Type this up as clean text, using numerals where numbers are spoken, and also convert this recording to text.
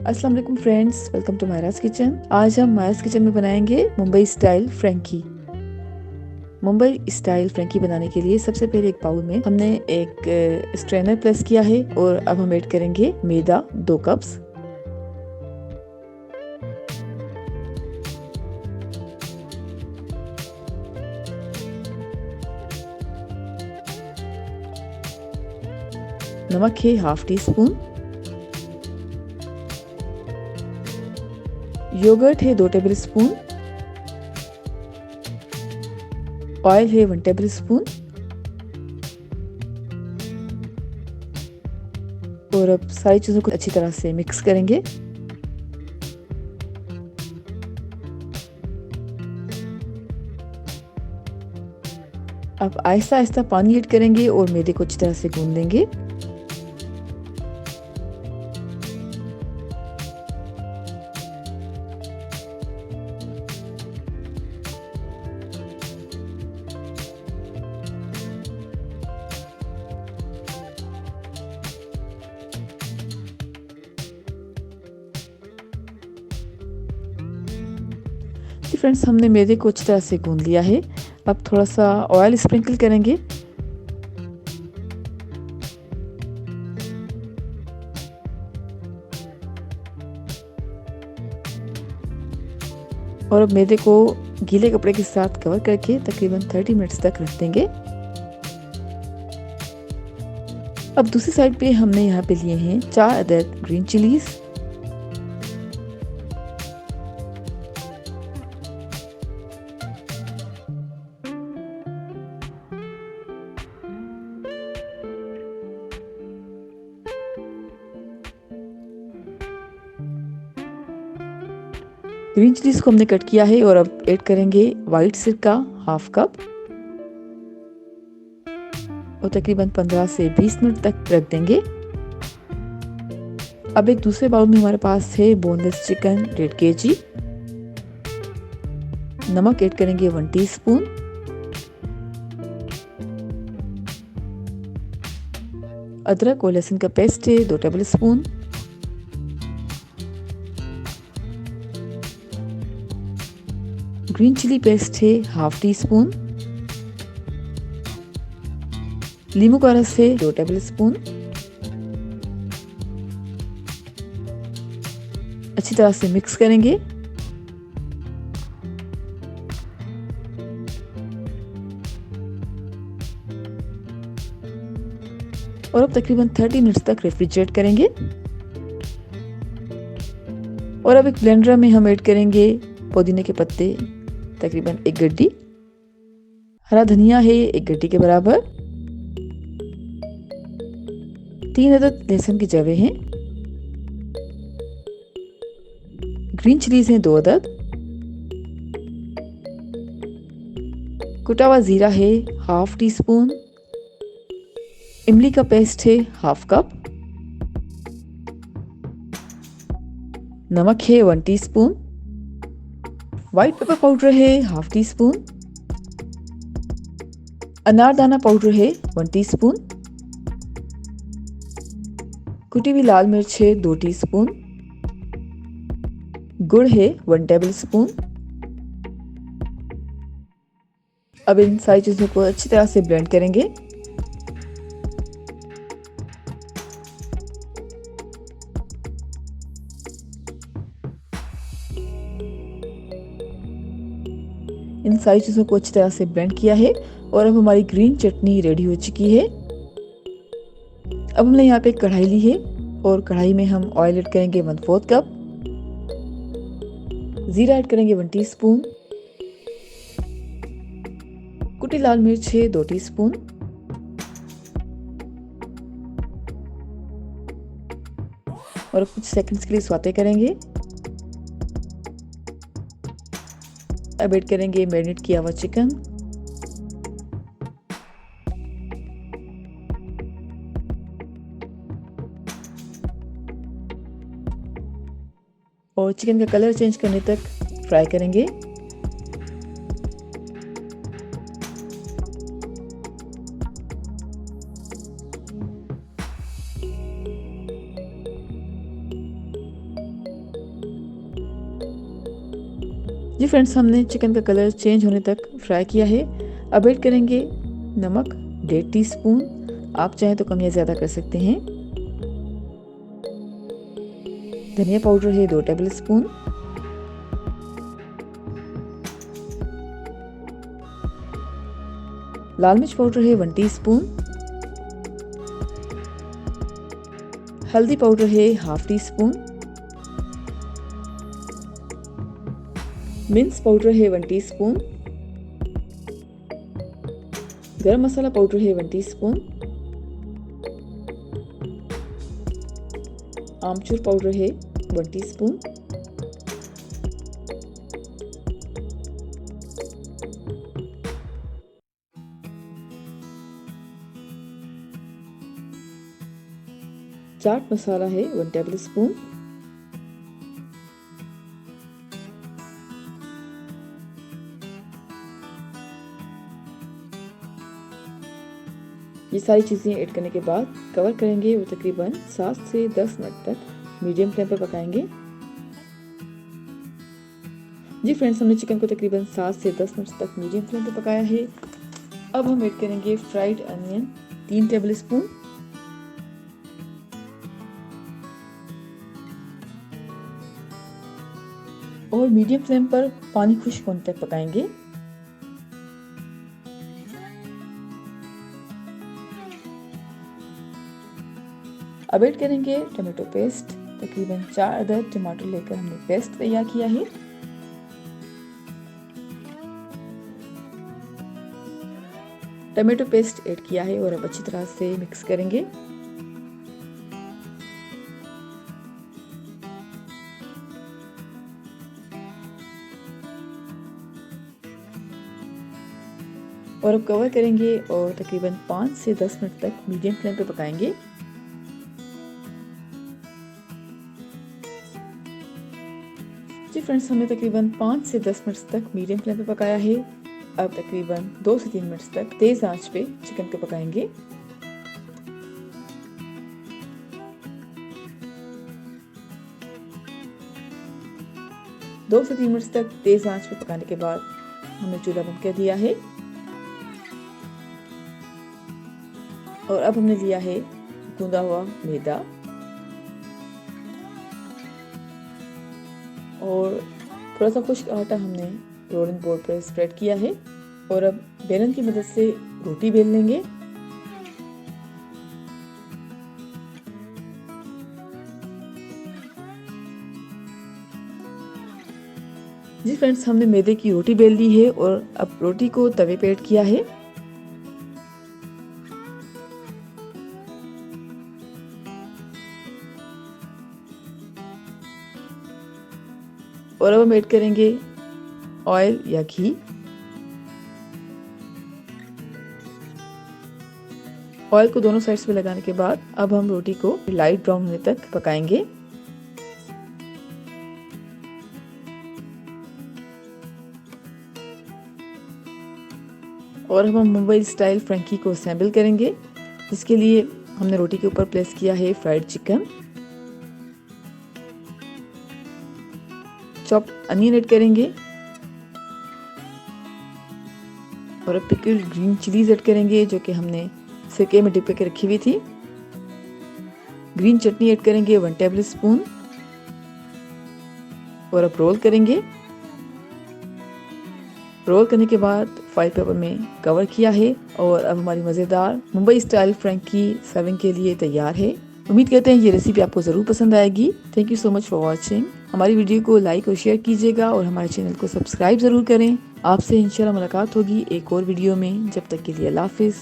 अस्सलाम वालेकुम friends, welcome to Mairaj kitchen. आज हम मायराज किचन में बनाएंगे Mumbai style frankie. Mumbai style frankie बनाने के लिए सबसे पहले एक बाउल में हमने एक स्ट्रेनर प्रेस किया है और अब हम ऐड करेंगे मैदा 2 कप्स। नमक है हाफ टी स्पून। योगर्ट है 2 टेबल स्पून। ऑयल है 1 टेबल स्पून। और अब सारी चीज़ों को अच्छी तरह से मिक्स करेंगे। अब आहिस्ता आहिस्ता पानी ऐड करेंगे और मैदे को अच्छी तरह से गूंद लेंगे। फ्रेंड्स, हमने मैदे को अच्छी तरह से गूंद लिया है। अब थोड़ा सा ऑयल स्प्रिंकल करेंगे। और अब मैदे को गीले कपड़े के साथ कवर करके तकरीबन 30 मिनट्स तक रख देंगे। अब दूसरी साइड पे हमने यहाँ पे लिए हैं 4 अदद ग्रीन चिलीज। ग्रीन चिलीज को हमने कट किया है और अब ऐड करेंगे वाइट सिरका हाफ कप और तकरीबन 15 से 20 मिनट तक रख देंगे। अब एक दूसरे बाउल में हमारे पास है बोनलेस चिकन 1.5 kg। नमक ऐड करेंगे 1 टीस्पून। अदरक और लहसुन का पेस्ट है 2 tablespoon. Green chilli paste है हाफ टी स्पून। नींबू का रस है 2 टेबल स्पून। अच्छी तरह से मिक्स करेंगे। और अब तकरीबन 30 मिनट्स तक रेफ्रिजरेट करेंगे। और अब एक ब्लेंडर में हम ऐड करेंगे पुदीने के पत्ते तकरीबन 1 गड्डी। हरा धनिया है 1 गड्डी के बराबर। 3 अदद लहसुन की जवे हैं। ग्रीन चिलीज हैं 2 अदद। कुटा हुआ जीरा है हाफ टी स्पून। इमली का पेस्ट है हाफ कप। नमक है 1 टीस्पून। व्हाइट पेपर पाउडर है हाफ टी स्पून। अनारदाना पाउडर है 1 टीस्पून। कुटी हुई लाल मिर्च है 2 टीस्पून। गुड़ है 1 टेबल स्पून। अब इन सारी चीजों को अच्छी तरह से ब्लेंड करेंगे। इन सारी चीज़ों को अच्छी तरह से ब्लेंड किया है और अब हमारी ग्रीन चटनी रेडी हो चुकी है। अब हमने यहाँ पे एक कढ़ाई ली है और कढ़ाई में हम ऑयल ऐड करेंगे 1/4 कप। जीरा ऐड करेंगे 1 टीस्पून। कुटी लाल मिर्च है 2 टीस्पून। और कुछ सेकंड्स के लिए सौते करेंगे। अब ऐड करेंगे मैरिनेट किया हुआ चिकन। और चिकन का कलर चेंज करने तक फ्राई करेंगे। जी फ्रेंड्स, हमने चिकन का कलर चेंज होने तक फ्राई किया है। अब ऐड करेंगे नमक 1.5 टीस्पून, आप चाहें तो कम या ज़्यादा कर सकते हैं। धनिया पाउडर है 2 टेबल स्पून। लाल मिर्च पाउडर है 1 टीस्पून। हल्दी पाउडर है 1/2 टीस्पून। मिंस पाउडर है 1 टीस्पून। गरम मसाला पाउडर है 1 टीस्पून। आमचूर पाउडर है 1 टीस्पून। चाट मसाला है 1 टेबल स्पून। ये सारी चीज़ें ऐड करने के बाद कवर करेंगे और तकरीबन 7 से 10 मिनट तक मीडियम फ्लेम पर पकाएंगे। जी फ्रेंड्स, हमने चिकन को तकरीबन 7 से 10 मिनट तक मीडियम फ्लेम पर पकाया है। अब हम ऐड करेंगे फ्राइड अनियन 3 टेबल स्पून। और मीडियम फ्लेम पर पानी खुश्क होने तक पकाएंगे। अब ऐड करेंगे टमाटो पेस्ट, तकरीबन 4 अदद टमाटर लेकर हमने पेस्ट तैयार किया है। टमाटो पेस्ट ऐड किया है और अब अच्छी तरह से मिक्स करेंगे। और अब कवर करेंगे और तकरीबन 5 से 10 मिनट तक मीडियम फ्लेम पे पकाएंगे। जी फ्रेंड्स, हमने तकरीबन 5 से 10 मिनट तक मीडियम फ्लेम पे पकाया है। अब तकरीबन 2 से 3 मिनट तक तेज आंच पे चिकन को पकाएंगे। दो से 3 मिनट तक तेज आंच पे पकाने के बाद हमने चूल्हा बंद कर दिया है। और अब हमने लिया है गूंदा हुआ मैदा और थोड़ा सा खुश्क आटा हमने रोलिंग बोर्ड पर स्प्रेड किया है। और अब बेलन की मदद से रोटी बेल लेंगे। जी फ्रेंड्स, हमने मैदे की रोटी बेल ली है और अब रोटी को तवे पे ऐड किया है। और अब हम ऐड करेंगे ऑयल या घी। ऑयल को दोनों साइड्स पे लगाने के बाद अब हम रोटी को लाइट ब्राउन होने तक पकाएंगे। और अब हम मुंबई स्टाइल फ्रैंकी को असेंबल करेंगे, जिसके लिए हमने रोटी के ऊपर प्लेस किया है fried chicken. Chop onion add करेंगे और अब पिकल्ड ग्रीन चिलीज ऐड करेंगे, जो कि हमने सिरके में डिप करके रखी हुई थी। ग्रीन चटनी ऐड करेंगे 1 टेबल स्पून और अब रोल करेंगे। रोल करने के बाद फॉइल पेपर में कवर किया है और अब हमारी मज़ेदार मुंबई स्टाइल फ्रैंकी सर्विंग के लिए तैयार है। उम्मीद करते हैं ये रेसिपी आपको ज़रूर पसंद आएगी। Thank you so much for watching. हमारी वीडियो को लाइक और शेयर कीजिएगा और हमारे चैनल को सब्सक्राइब ज़रूर करें। आपसे इंशाल्लाह मुलाकात होगी एक और वीडियो में। जब तक के लिए अल्लाह हाफिज़।